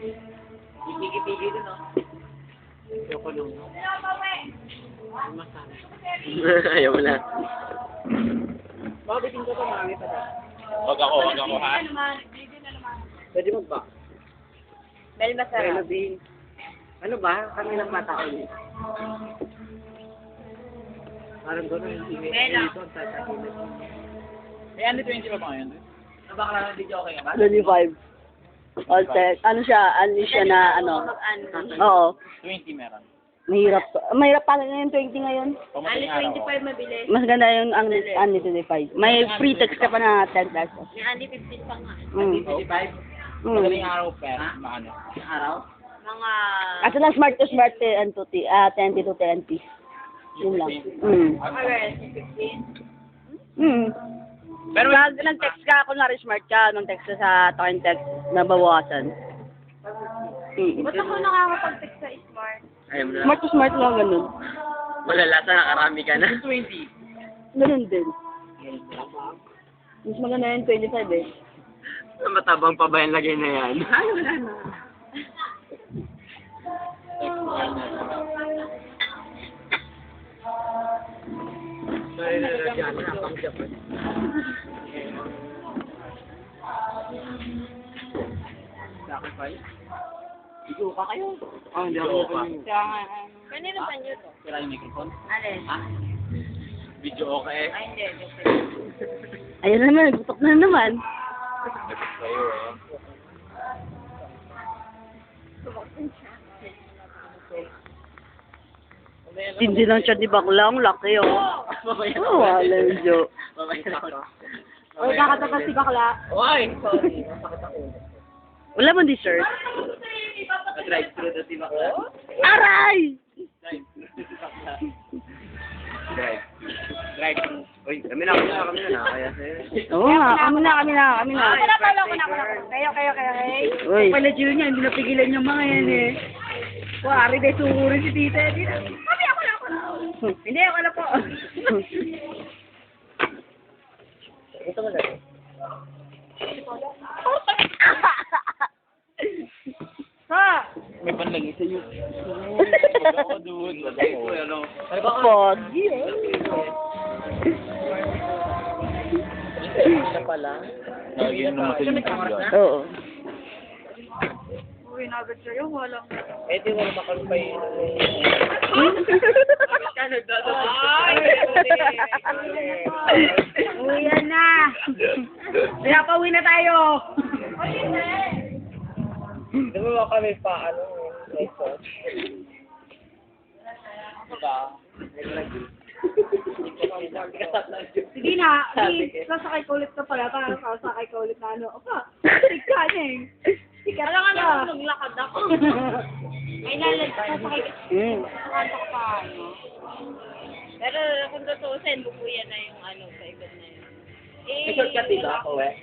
Pigi-pigi din, no? Ayoko nung. Ayaw mo na. Baka bitin ko ito, marami pa na. Wag ako, ha? Pwede magba. Dahil masarap. Pero din. Ano ba? Kami lang mata ko. Parang gano'n yung tingin Bella. dito. Tatakin. Eh, ano 20 pa ba ngayon? Ano ba ka video okay ka ba? 25. All set. Ano siya na, ano? Oo. 20 meron. Mahirap. Mahirap pala yung 20 ngayon. Ali 25 mabilis. Mas ganda yung ang 25. May free text ka pa na 10 pesos. Yung Ali 15 pa nga. Mm. 25? Madaling Mm. araw pa, maano. Araw? Mga... At lang smart to 10 to 20. Yun lang. Mm. Alright, 15. Mm. Pero nag-text ka, kunwari smart ka, nung text ka sa talking text, nabawasan. Mm. Ba't ako nakakapag-text sa Smart? Ayaw mo na. Smart to smart lang, ganun. Malalasa, nakarami ka na. 20. Ganun din. Mas maganda yung 25 eh. Matabang pa ba yung lagay na yan? Ay, wala na. Sorry na lang dyan. Napang-jap. Sacrifice? Igo ka kayo. Oh, hindi ako pa. Kanino pa nyo to? Sira yung microphone? Alin? Ha? Video okay. Ay, hindi. Ayun naman, gutok na naman. Sa'yo, ah. Hindi lang siya di bakla, ang laki oh. Oh, wala yung joke. Uy, kakatapas si bakla. Oy! Sorry. Masakit ako. Wala mo dessert. Na-drive-thru na si Bakla. Aray! Drive. Uy, kami na. Kaya sa'yo. Oo nga, kami na. Pinapalo ko na ako. Kayo. Uy. Pala Jill niya, hindi napigilan yung mga yan eh. Wari, dahil suhurin si tita. Hindi na. Kami ako na. Hindi, ako na po. Ito mo na. Ha? May panlagi sa'yo. Wag ako doon. Wag ako. Ano? Pogi eh. Ito pala. Lagi naman sa YouTube. Oo. Uy, nagad sa'yo. Walang... Eh, di wala makalupay. Uy, yan na. Pinapauwi na tayo. Di ba kami pa, ano, ito? Diba? Sige na. Sasakay ka ulit ka pala. Parang sasakay ka ulit na ano. Opa, stick ka niya eh. Sikat ka. Alam nga na, maglakad ako. Ay, sasakay ka. Sasakay ka pa, ano. Pero kung tutusin, bubuyan na yung ano, sa ibon na yun. May shortcut dito ako, eh.